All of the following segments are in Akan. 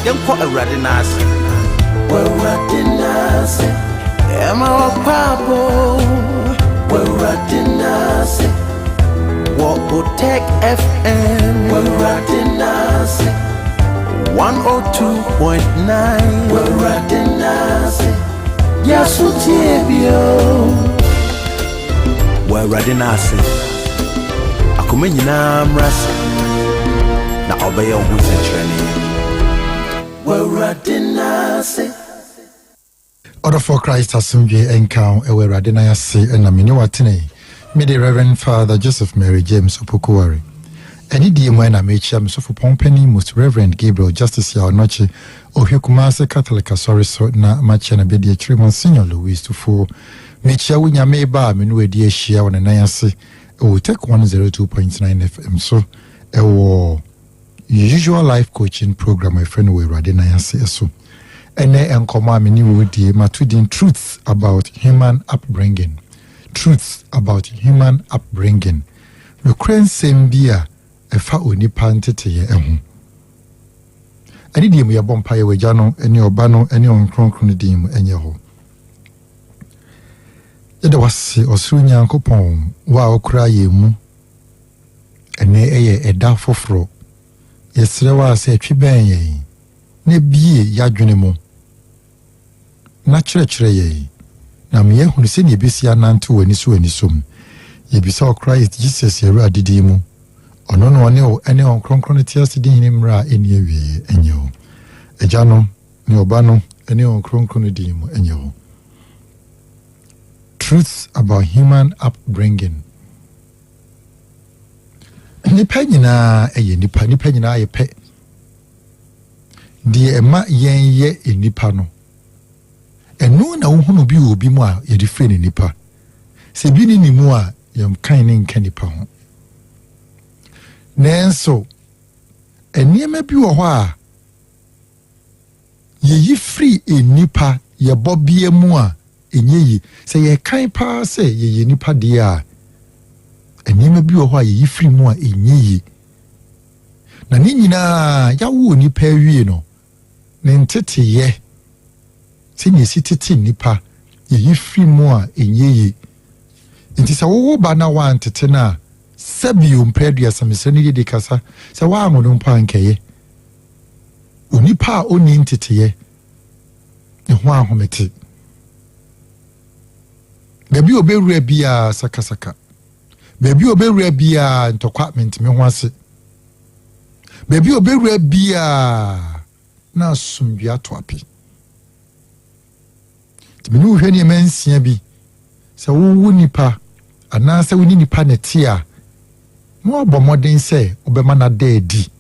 Yemko Awurade nase. Awurade nase. Ema wakwabo. Awurade nase. Otec FM. Awurade nase. 102.9. Awurade nase. Yasutiebio. Awurade nase. Akoma nyina mrase. Na obeye ohu sentrani. Awurade nase. Order for Christ asumdwe encounter Awurade na yase na mene watene. Me the Reverend Father Joseph Mary James Opoku Ware. Any day when I make sure so for Pompany Most Reverend Gabriel Justice ya noche Ohwekumase Catholic so na mache na bedi achire Monsignor Louis Tufo. Mecha wunya meba me no edi ahia wona nan ase Otec 1029 FM so ewo usual life coaching program my friend Awurade na yase so. Ene enkoma me ni wodi matudin truths about human upbringing. Truths about human upbringing. Nokren sembia efa onipa ntete ye ehu. Ani di mu ya bompa ye wagya no eni oba no eni onkronkron di mu enye ho. Yede wase osuru Nyankopɔn wa okura ye mu. Ene eye eda foforo. Yesre wa se atwi ben ye. Ne bie yadwene mu. Na kyerɛkyerɛ ye. Na me hunu se ne besi anante wani so ani som. Ye bisa Christ Jesus ye ra didi mu. Ono no ne o ene on kronkron ti ase din ni mra eni awie enye o. Eja no ne oba no ene on kronkron din mu enye o. Truths about human upbringing. Nipa nyina eye nipa nyina aye pe. Die ema yen ye enipa no. Eno na wo hunu bi obi mu a ye defre ni nipa. Se bi ni mu a yam kan ni nka nipa ho. Nenso eniema bi wo ho a ye yifri enipa ye bobie mu a enye yi se ye kan pa se ye nipa de a eniema bi wo ho a ye yifri mu a enye yi na ni nyina ya wo nipa wie no ne ntete ye se ni sitete nipa ye yifri mu a enye yi nti se wo ba na wa ntete na sabio mpredua samesani de kasa se wa amono mpa nkeye onipa oni ntete ne ho ahomete bebi obewura bia sakasaka bebi obewura bia ntokwa mentime ho ase bebi obewura bia na sumdua to api timinu hwe ne mansia bi se wo nipa ana se woni nipa ne tia mo abomoden se obema na daadi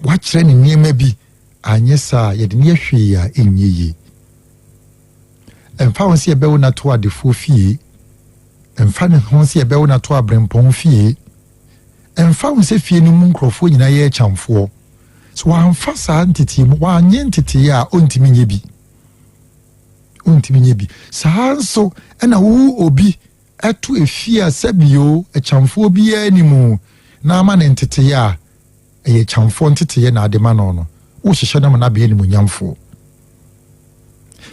wa kire ne niema bi anyesa ye de ne ahwe ya enyeyi emfa won se ebe wona to adefo fie emfa ne won se ebe wona to abrempon fie emfa won se fie ni mu nkrofo nyina ye chamfo so wa amfa sa ntiti mu wa anye ntiti ya ontimi nye bi saanso ena wo obi etu efia sabio echamfo bi animu na ama ne ntete ya eye chamfo ntete ya na adema no wo hihye na na be animu nyamfo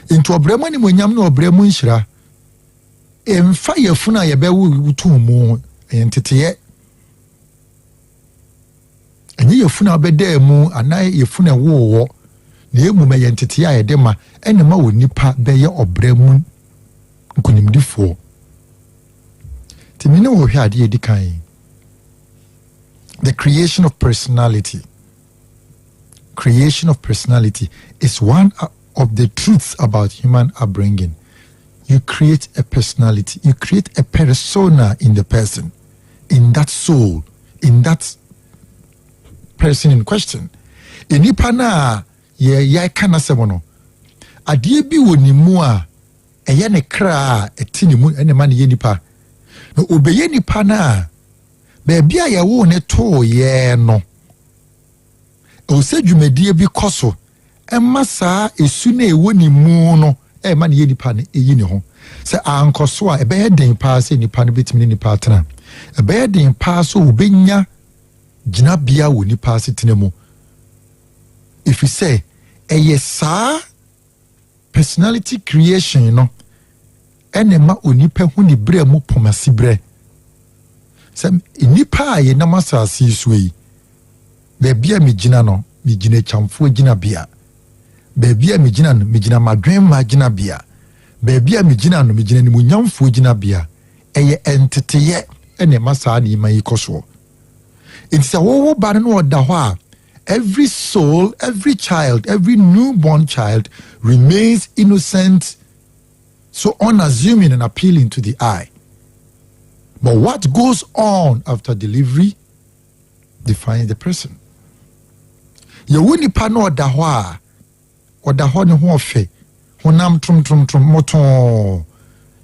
into obremu ni monyam na obremu nhira emfa yafuna ye be wutu mu ntete ye enye yafuna obeda mu anai yafuna wo na emu me ye ntete ya ye ma ene ma wonipa be ye obremu nkunimdifo timine wo hwe ade edikan the creation of personality is one of the truths about human upbringing. You create a personality, you create a persona in the person, in that soul, in that person in question. Enipa na ye kana semono ade bi woni mu a eye ne kra etini mu ene ma ne nipa no obeye nipa na ba bia ye wo ne to ye no o se dwumadie bi koso emma saa esu na ewo ni mu no e ma ne nipa ne eyi ne ho se ankoso a ebe ye den pa se nipa ne betimi ne nipa atena ebe ye den pa so obenya gina bia wo nipa asetena mu if you say a yes personality creation, you know, enema onipa hu ni bre mu pomasi bre sem nipa ye namasa si suyi bebia mi gina no mi gina chamfo gina bia bebia mi gina no mi gina madwen ma gina bia bebia mi gina no mi gina ni munyamfo gina bia eye entity ye enema sa ni mai koso it's a wo ba no da ho a every soul, every child, every newborn child remains innocent, so unassuming and appealing to the eye. But what goes on after delivery defines the person. You wouldn't pano dahwa or dahon hofe, honam trum moton,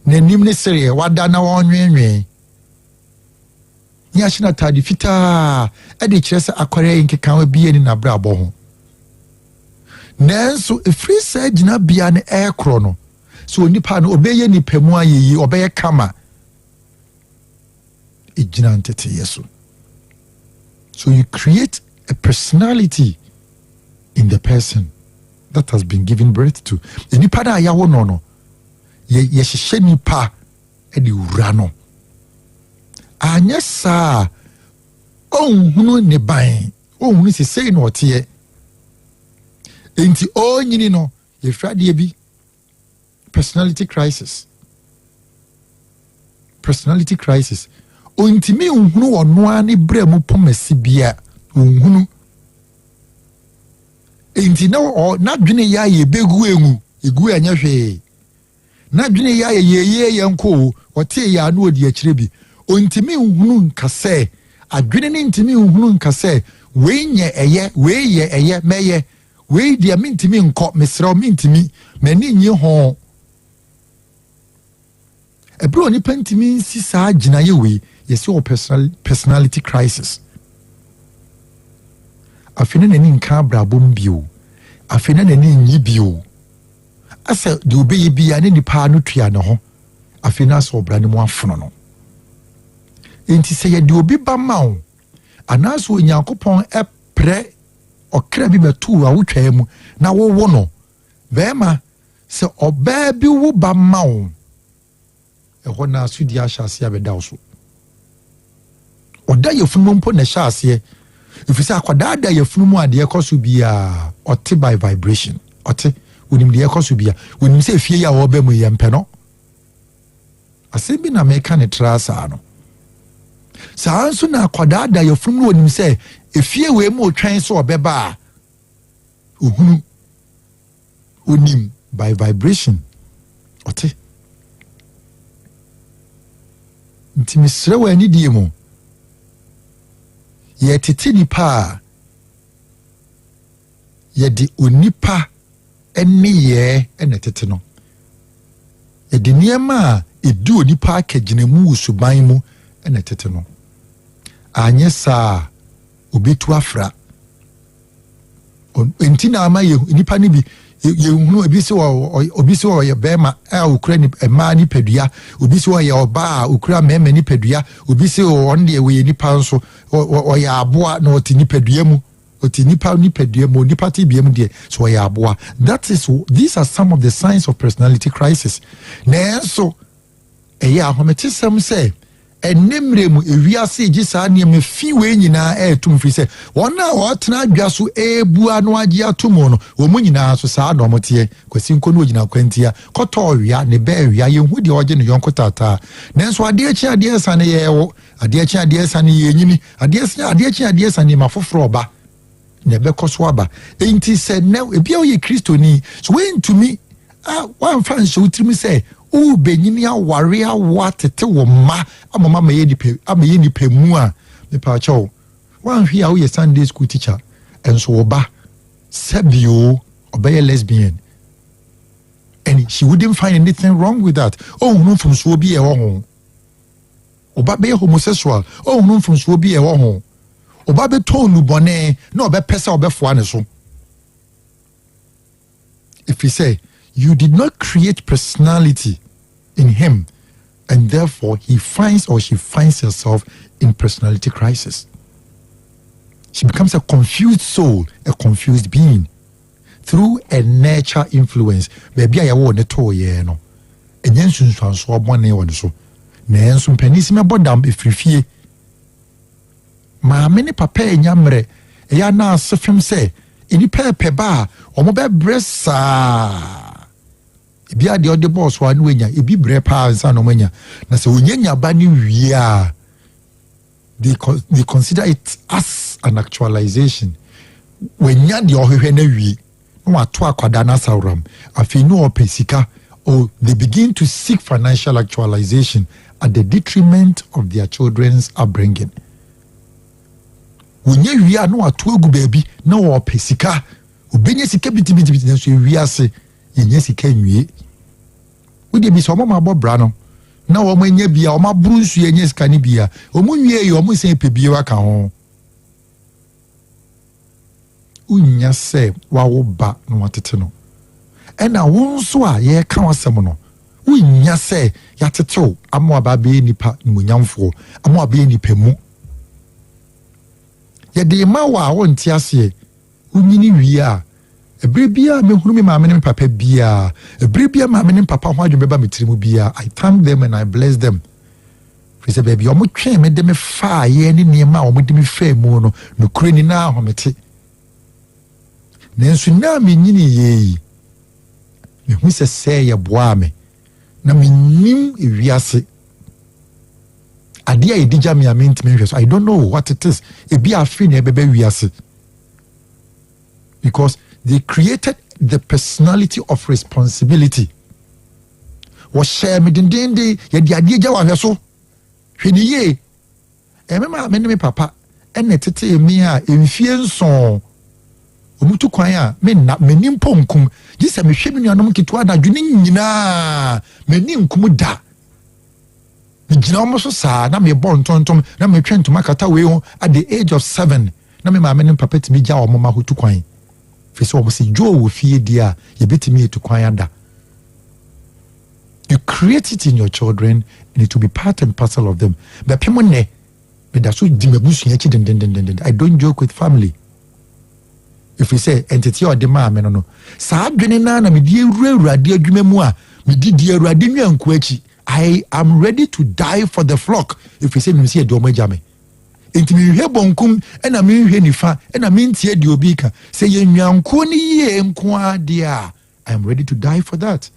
ne nimne serie, wadana wanwe. Nyashina tadi fita edi chese akware inke kanwe biye ni na brabo ho nanso efri sa gina bia ne ekro no so nipa no obeye ni pemu ayeyi obeye kama igina ntete yesu. So you create a personality in the person that has been given birth to. Nipa da yawo no ye hihye nipa edi wura no anyesa ohunu ne ban ohunu se sei no otie enti onyini no ye frade bi personality crisis ontimi ohunu ono ani bre mu pomasi bia ohunu enti na dwene ya ye begu egu anya hwe na dwene ya ye yenko otie ya no odi akire bi ontimi uhunu nkase adwene ne ntimi uhunu nkase wenye eye meye we dia mintimi nko mesra mintimi mani nyi ho ebro ni pantimi nsi saa gina ye we yesi o personality crisis afine nani nka brabom bio afine nani nyi bio asa de obeyi bia ne nipa no tua ne ho afine aso obra ne mu afono no enti se ye de obi ba mawo anaso onyankopon epre okra bi betu a wotwa mu na wowo no bema se oba bi wo ba mawo eho na asudi ahyase abeda so oda yefunu mpo na hyase ifisa akwada da yefunu mu ade ekoso bia ote by vibration ote wonim de ekoso bia wonim se fie ya wo ba mu yempe no asebi na meka ne trasa no saanso na akwada da yefunu mu wonim se efie we mu otwan so obeba ohunu onim by vibration ote ntimisre wa ni die mu ye tete nipa ye di onipa eni ye ene tete no ye di niema edu onipa akaginamu usuban mu ene tete no anyesa obetu afra entina ama ye nipa ni bi ye hunu obi se wo ye bema a okura ni ema ni padua obi se wo ye oba okura mema ni padua obi se on de we nipa nso o ya aboa na oti ni padua mu oti nipa ni padua mu nipa ti biem de so ya aboa. These are some of the signs of personality crisis. Nenso eya ahometesem say enemre mu ewiase gisa ne me fi we nyina etum fi se wona wotena adwaso ebua no age atomo no wo mu nyina so saa no motie kwasi nko no nyina kwantia koto wia ne ba wia ye hu de oge ne yonko tata nenso ade achi ade esane ye wo ade achi ade esane ye nyini ade achi ade esane mafoforo ba ne be koso aba enti se ne ebia wo ye kristoni so we ntumi wan fan so utimi se o benyini aware awatete wo ma amama amaye ni pemu a me pa chawo wan hwi a wo ye Sunday school teacher enso wo ba sebio obey lesbian and she wouldn't find anything wrong with that. Oh no from so be e ho oba be homosexual oh no from so be e ho oba be tonu bone na oba pesa oba foa ne so. If we say you did not create personality in him, and therefore he finds or she finds herself in personality crisis. She becomes a confused soul, a confused being. through a nature influence baby a yawo ne to ye no enye nsunsuanso obone won so na enso mpanisime bodam efrifie ma me ne papa enyamre ya na asefem se ini pepe ba omo be bresa bia de ode boss wa no enya ebi bre pa nsa no manya na se onyanya ba ni wie a they consider it as an actualization when ya de ohwehwe na wie no ato akwada na sawram afi no opesika or they begin to seek financial actualization at the detriment of their children's upbringing. When you are no ato egu baby no opesika obenye sika biti na so wi ase yenye sika nwie we dey be so mama bobra no na wo manya bia o ma buru nsu yenye sika ni bia o mu nwie yo mu sen pebie waka ho unya se wa wo ba no watete no ena wo nso a ye ka wasem no unya se ya tetew amo aba be nipa nimunyamfo amo aba nipa mu ye de ma wa wo ntiase unyini wi a ebere bia me hunu me maame ne papa bia ebere bia maame ne papa ho adwo beba metirimu bia I thank them and I bless them for say baby omo twen me de me fa ye ne niema omo de me fa mu no no kure ni na ahomete nensu na me nyini ye me hu se ye boa me na me nim ewiase ade a edija me amenti me hwe I don't know what it is e bia afi na ebebe wiase because they created the personality of responsibility. Was share me dindindi ye di ade gya wa hwe so. Hwe ni ye. Emema me ne me papa ene tete mi a emfie nson. Omutu kwan a me na me nim ponkum. Gisa me hwe me nuanom kitwa da dwene nyina. Me nim nkum da. Me gina omo so saa na me bon tontom na me twentoma kata we ho at the age of 7. Na me ma me ne papa timi gya omo ma hotu kwan. Fese omo se jo wo fie dia ye betimi etu kwan ada. You create it in your children and it will be part and parcel of them. But people ne me da so di mabusu ya chi den. I don't joke with family. If we say entity or the man no sa adwene na me di Awurade adwuma mu a me di Awurade nwanku achi I am ready to die for the flock. If we say me see do omo agya me enti me hwe bonkum ena me hwe nifa ena me ntie de obi ka say ye nwanko ni ye nko ade a I am ready to die for that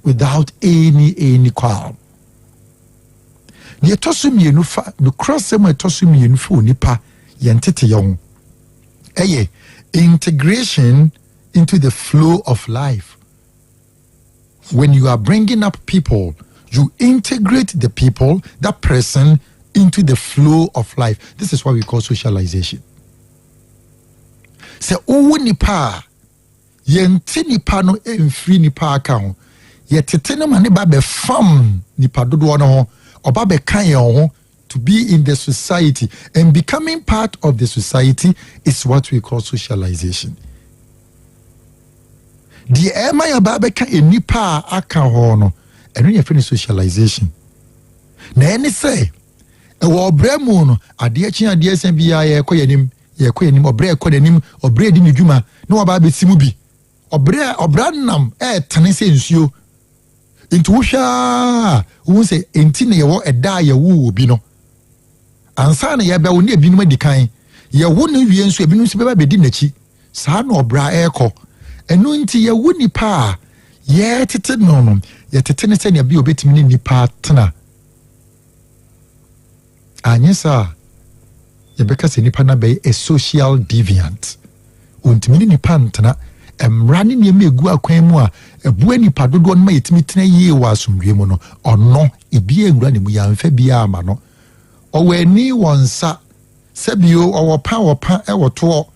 without any qualm. Ye tosum ye nufa no cross them tosum ye nufa nipa ye ntete ye ho eye integration into the flow of life. When you are bringing up people, you integrate the people, that person, into the flow of life. This is what we call socialization. Se owo nipa ye nti nipa no emfiri nipa aka ho ye tete no mane ba be fam nipa dodo no ho oba be kan ye ho to be in the society and becoming part of the society is what we call socialization. The ema ya ba be kan nipa aka ho no eno ye fini socialization. Na eni say ewo bremu no ade chi ade asem bia ye koyanim obre ekodanim obre di medwuma na oba be simu bi obra nam tene se nsuo nti wo hwa wo se enti ne ye wo eda ye wo obi no ansa na ye be wo ne ebinum adikan ye wo ne wie nso ebinum se be di nachi saa na obra eko eno nti ye wo nipa ye tete no ye tete ne se ne bi obetimi ne nipa tena anyesa yebeka se nipa na be a social deviant untimi nipa ntena emrani ne me egu akwan mu a ebu nipa dodo no ma yetimi tena yie wa asomdwe mu no ono ebi enwura ne mu ya mfa bia ama no owani wonsa sebio owopa ewoto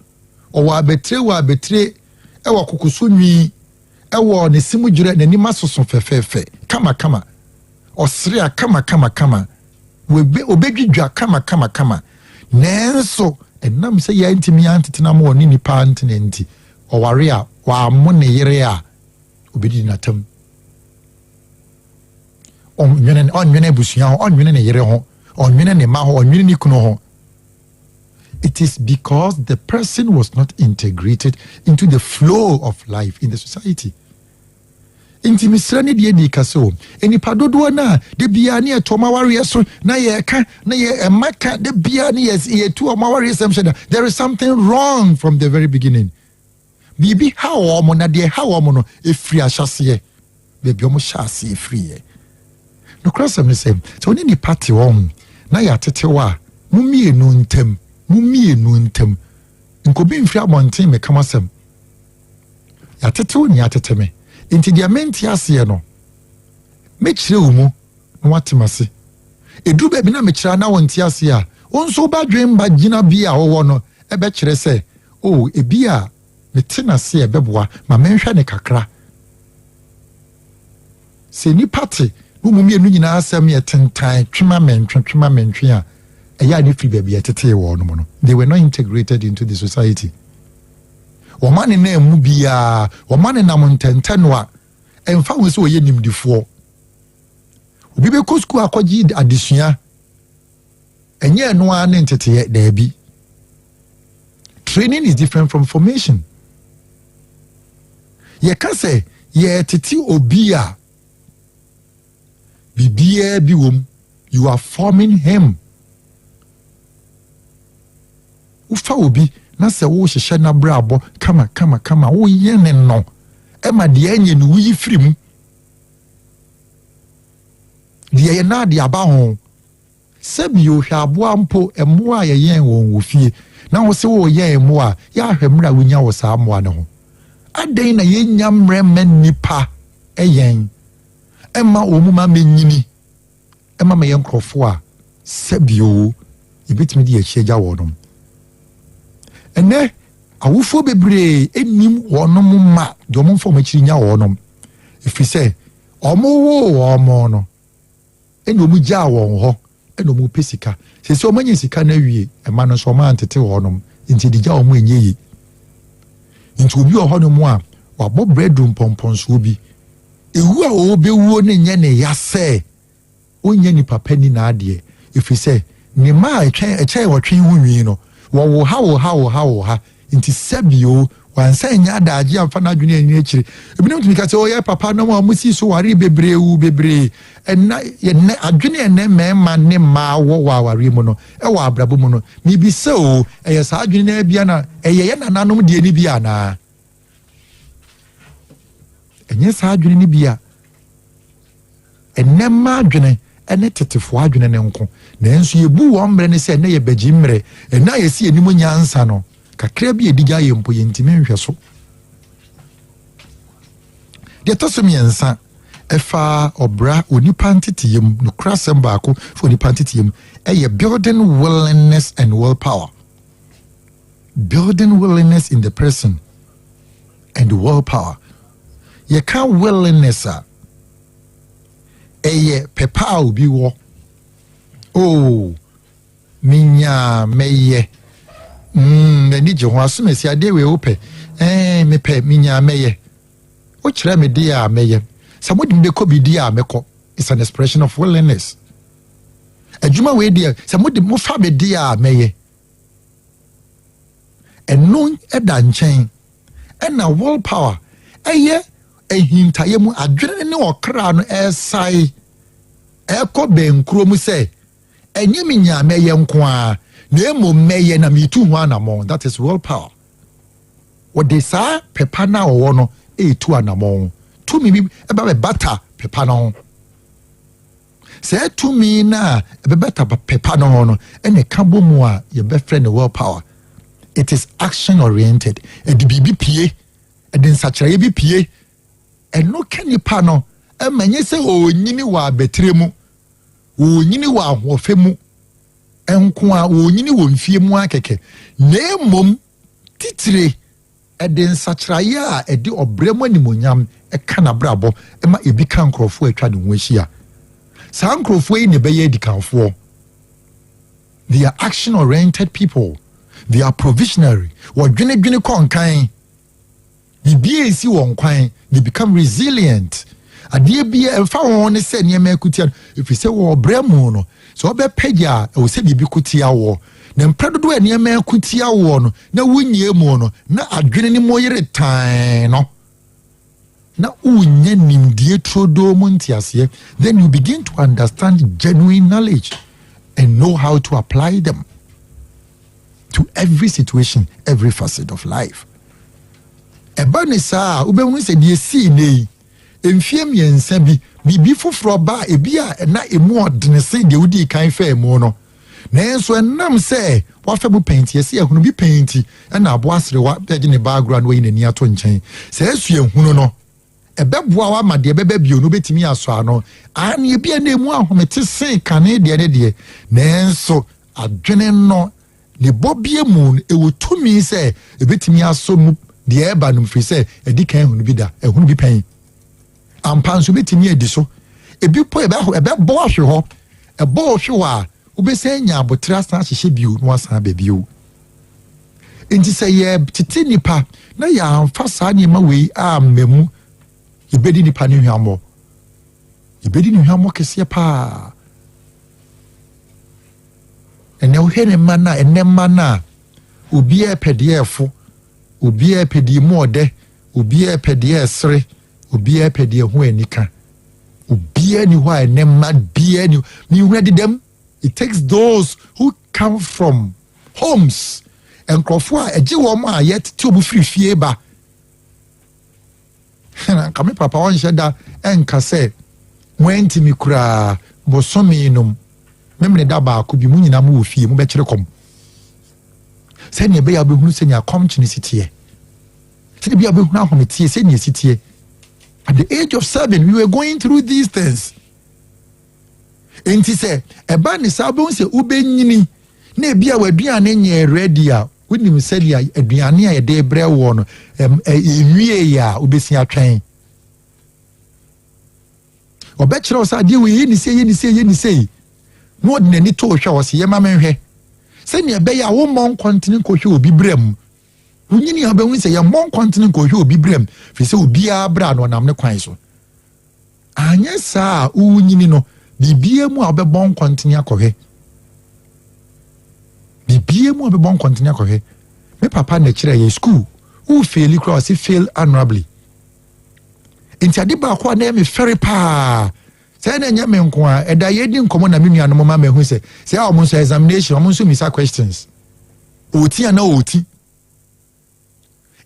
owo abetre ewo kokosunwi ewo ne simu jure ne nima soso fefefe kama osre kama webe obedwidwa kama nenso enam se ya ntimi antena mo ni nipa antena nti oware a wa mo ne yere a obedi natam onwene busua ho onwene ne yere ho onwene ne ma ho onwene ni kuno ho It is because the person was not integrated into the flow of life in the society. Inti misrani die di kaso enipa dodo na de bia ne etoma ware so na ye ka na ye emaka de bia ne ye tu omaware assumption. There is something wrong from the very beginning. Bibi how omo na de how omo no efri ahyase bebi omo hyase efri ye no cross am say so ni party won na ya tetewa mumienu ntem nkobi mfri abonten me kamasem ya tetewo ni ateteme inti dia menti ase no mechire wo mu no watemase edu ba bi na mechira na wonti ase a wonso ba dwen ba gina bi a wo no ebe kire se oh ebi a metina se ebeboa ma menhwa ne kakra se ni party wo mu mienu nyina asem ye tentan twema mentwe a eya ni free baby etete wo no no they were not integrated into the society. Womane na emu bia womane na montente no a emfa wo se oye nimdifo obi be ko school akwaji adesua enye no a ne ntete DABI. Training is different from formation. Ye ka se ye tete obi a bibia bi wom, you are forming him. Ufa obi na se wo hyehye na brabo kama wo ye ne no ema de anye no wi firim de ye na de aba ho sebi o hwa abo ampo emo a ye yen won wo fie na wo se wo ye emo a ya hwemra wonya wo sa amo ne ho aden na ye nyamre men nipa eyen ema omuma menyini ema me yenkrofo a sebi o ibetimi de ye hyeja wonom ene awufo bebre enim wonom ma de omon fo machiri nya wonom ifi se omo wo omo no ene omu gya won ho ene omu pesika se omanyi sika na wie ema no so ma antete wonom nti di gya omu enye yi nti obi ohonom a wabo bedroom pomponso bi ewu a obewuo ne nye ne yase onye ni papa ni na ade ifi se ni ma eche wotwe hu nwi no wo ha inti sebio wansa nya adaje amfa na adwene ani akire ebinom tumi ka se o ye papa no mo si so ware bebre enna ye ne adwene ene mema ne ma wo ware mu no e wo abrabo mu no mi bi se o eye sa adwene na bia na eye ye nananom de ani bia na enye sa adwene ni bia enne ma adwene ene tetefo adwene ne nko nanso yebu wo mbre ne se ne ye bagi mbre ena ye si enimu nyansa no kakra bi ediga ye mpo ye ntime nhwe so de tosom yensa efa obra onipa ntitiyem no krasem baako fo onipa ntitiyem eye building willingness and willpower. Building willingness in the person and willpower. Ye can willingness eye pepa obi wo oh minya meye ni je ho asumesi ade we ope me pe minya meye o kire me dia meye samodi mbe ko bi dia meko. It's an expression of willingness. Adwuma we dia samodi mo fa be dia meye eno eda nchen na willpower eye ehintaye mu adwene ne okra no esai eko benkuro mu se enye minya meye nko a na emo meye na mitu ho anamon. That is willpower. What they say pepa na wo no etu anamon tu mi eba be bata pepa no se tu mi na ebe bata pepa no ene kabo mu a ye be friend willpower. It is action oriented. E di bibi pie e din sachire bi pie eno kanipa no emanye se onyini wa betremu onyini wa ahofe mu enko a onyini wo mfie mu akeke na emom titire eden sachiraye a ede obremu animonyam kana brabo ema ebi kan krofo atwa de ho ahia sa krofo yi ne beye dikanfo. They are action oriented people. They are provisionary. Wadwene konkan bibie esi won kwan, they become resilient. Adie bia emfa won ne se ne ma kutia if you say wo bremu no so obe pagya e wo se bibi kutia wo na mpredo do eniema akutia wo no na wunye mu no na adwene ni moyere tan no na unye nimdie trodo mu ntiase, then you begin to understand genuine knowledge and know how to apply them to every situation, every facet of life. Eba ne saa ubehunu se die si nei emfiem yensa bibi foforo ba ebia na emu odene se de udi kan fa emu no nanso enam se wafa bu paint yesi ehunu bi paint na abo asre wa pege ne background we nani ato nchen se esu ehunu no ebeboa wa ma de bebe bio no betimi aso ano ani ebia na emu ahomete sen kane de nanso adwene no ne bobie mu ewotumi se ebetimi aso mu de eba no mfiri se edi kan ehunu bi da ehunu bi paint ampanso betimi edi so ebi po ebe bo ahwe ho ebo hwe a ubese nya abotra san hyehye bio no asan ba bio enti se ye titi nipa na ya amfa saa ni ma wei a memu ibedi nipa ni hwamo kese pa ene ohene mana obi e pede efo obi e pede mu ode obi e pede esre obi e pede ho anika obi ani ho enema bia ni ready them. It takes those who come from homes and crofo a eji wo ma yet ti obu free fie ba na kame papa won sheda enka se wenti mi kura bosomi num memne da ba ko bi mu nyina mu wo fie mu be kire kom se ne be ya be hunu se nya kom chini sitie se ne be ya be hunu ahometie se ne sitie. At the age of 7 we were going through these things. Enti se eba ni sabo se ubenyini na ebia waduane nye ready a wonim se dia aduane a ye de bre wo no enwie ya obesi atwen obekire o sa die we ye ni se no de nani to hwa o se ye ma menhwe se ne ebe ya wo mon continent ko hwe obi brem unyini abehu se ye mon continent ko hwe obi brem fi se obi abra no nam ne kwan so anya sa unyini no bibie mu abebon continue akohwe me papa na kire ye school who fail cross fail honorably enti ade ba kwa na me ferry pa say na nya me nko a eda ye di nkomo na me nuano mo ma me hu se a omo so examination omo so misa questions oti ana oti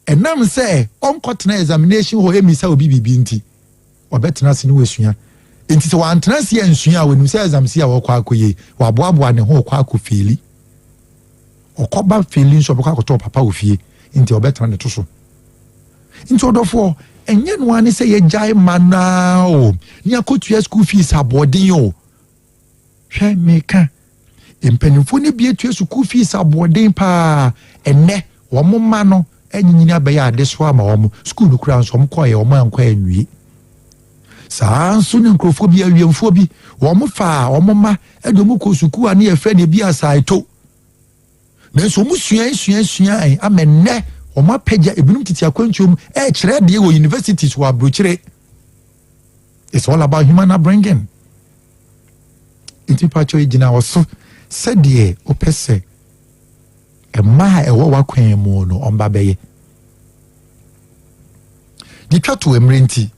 enam say on continue examination ho emisa obi bibi nti obetena se ne wesua enti se wantena se ansua wenu se exam se a wo kwa akoye wa boaboa ne ho kwa akofeli okoba feli so bokwa akoto papa ofie enti obetena ne to so enti odofo enye no ani se ye jai manao ni akotua school fees abodin o hwe meka empanifo ne bie tua school fees abodin pa enne wo momma no enyinyini abeya adeso ama wo school no kura nso mkoye wo mankwa anwie sanso ne nkrofobia wiemfo bi wo mofa wo momma edomu ko suku ani efe ne bi asaito nanso mu sua amenne wo ma pagya ebinum titi akwantuom kire de wo universities wo abrochire. It's all about human upbringing. Inti pacho ejina woso sede opese ema ewo wakwan mu no omba beye di twato emrenti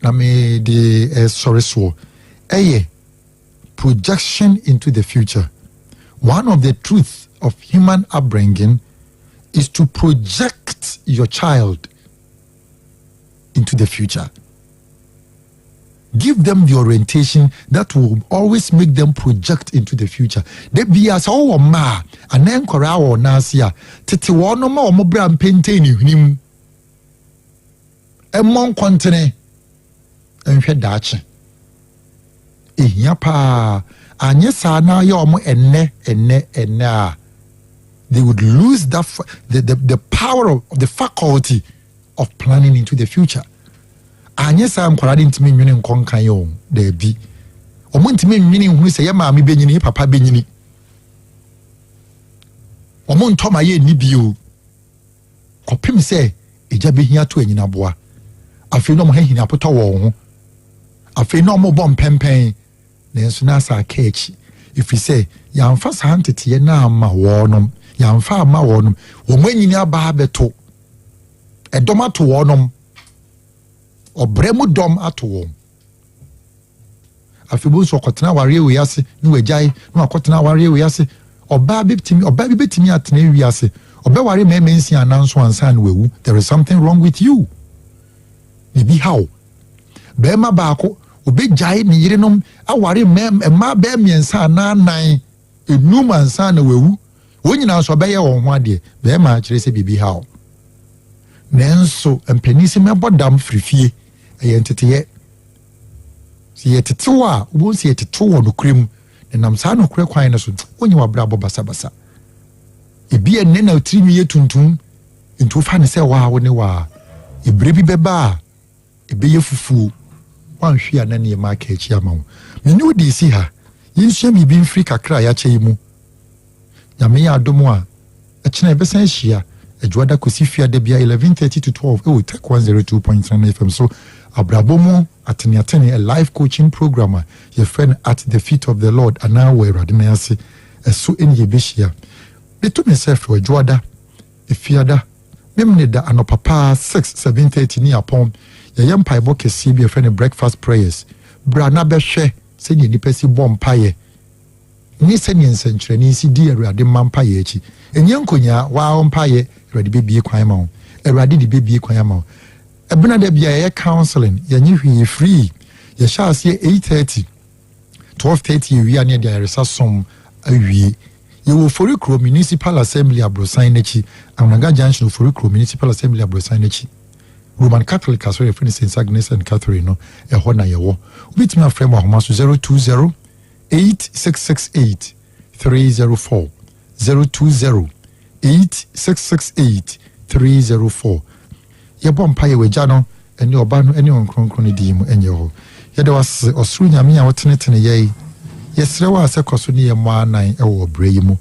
na me the sorry so projection into the future. One of the truths of human upbringing is to project your child into the future. Give them the orientation that will always make them project into the future. They be as all ma and then kora or nasia titi wono ma o mo bra mpente ni hnim emon kontene enhwe daache ehia pa anye sa na ye o mo enne a they would lose that the power of the faculty of planning into the future. Anye sa nkwara ntimi nwene nkonkan yo da bi omo ntimi nwene hu se ye maami benyini papa benyini omo ntoma ye ni bio kopim se eja behia to anyina boa afi no mo hahina poto wo ho afi no mo bom pempen nenso na sa kachi if we say yamfa santete na ama wonom yamfa ama wonom omanyini aba beto edom ato wonom obremu dom ato won afibu so kotena ware we ase no wajai no akotena ware we ase oba bi betimi atena wi ase oba ware memensi ananso ansa na wewu there is something wrong with you bibi how bema baako obejai ni yirenom aware ma be miensa na nan enum ansa na wewu wonyina so beye won ho ade bema kire se bibi how nenso empanisi mebodam frifie eyentete ye tetewa wo si tetewa no krem nam sa no kure kwan na so onye wabrabo basa ebi enne na otirimi ye tuntum ntu fa ne se wa wo ne wa ebrebi beba ebe ye fufu wan hwe anane ma ka echi ama wo meni odi si ha yinhia mi bi mfiri kakra ya cheimu nyame ya adomo a ekina ebesan hia adwoada kosi fia da bia 11:30 to 12 Otec 1029Fm so abrabomo atene a life coaching program your friend at the feet of the Lord and now we Awurade na yase eso eni ye behia beto myself adwoada efiada memne da anopapa 6:30 ni apon ye yempa ibo kesi bi friend breakfast prayers bra na behwe se ni nipa si bom paye ni se ni nsenkyere ni si di Awurade mampa ye echi enye nkonya wa ompaye Awurade bebie kwan ma wo Awurade di bebie kwan ma wo ebina da bia ye counseling ye nyi hwi free ye sha ase 8:30 12:30 wi ane dia resa som awie ye wo Forikro Municipal Assembly abrosan nachi Amnaga Junction Forikro Municipal Assembly abrosan nachi Roman Catholic as well friends St Agnes and Catherine no e ho na ye wo obitimi afrem ahoma so 020 8668 304 020 8668 304 yebo mpaye wagya no ene oba no ene onkronkron ne di mu enye ho yede was osuru nyame a wotenetene ye yesre wa ase koso ne ye mo anan e wo bra yi mu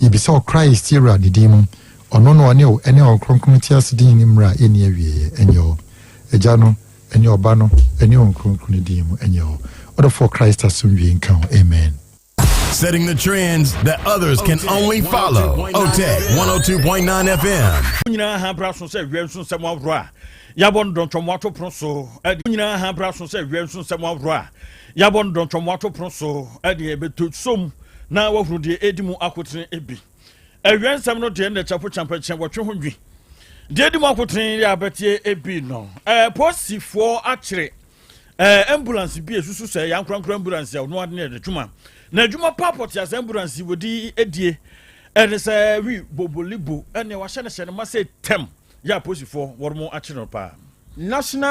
yebisa Christ yera ne di mu ono no ene ene onkronkron ti ase di ni mra ene awie enye ho agya no ene oba no ene onkronkron ne di mu enye ho order for Christ asumwie nka amen. Setting the trends that others can only follow. Otec 1029Fm. Nyina ha braso se wienso sem awro a yabon dontwom wato proso nyina ha braso se wienso sem awro a yabon dontwom wato proso ade ebeto som na wahuru de edimu akotene ebi ewiensem no de na chapo champachen wotwe ho dwi de edimu akotene ya betie ebi no posifo akire ambulance bi esusu se yankrankran ambulance ya no ade na dwuma na dwuma papot ya ambulance wodi edie ene se wi bobolibo ene wa hye ne ma se tem ya posifo wormo akire no pa national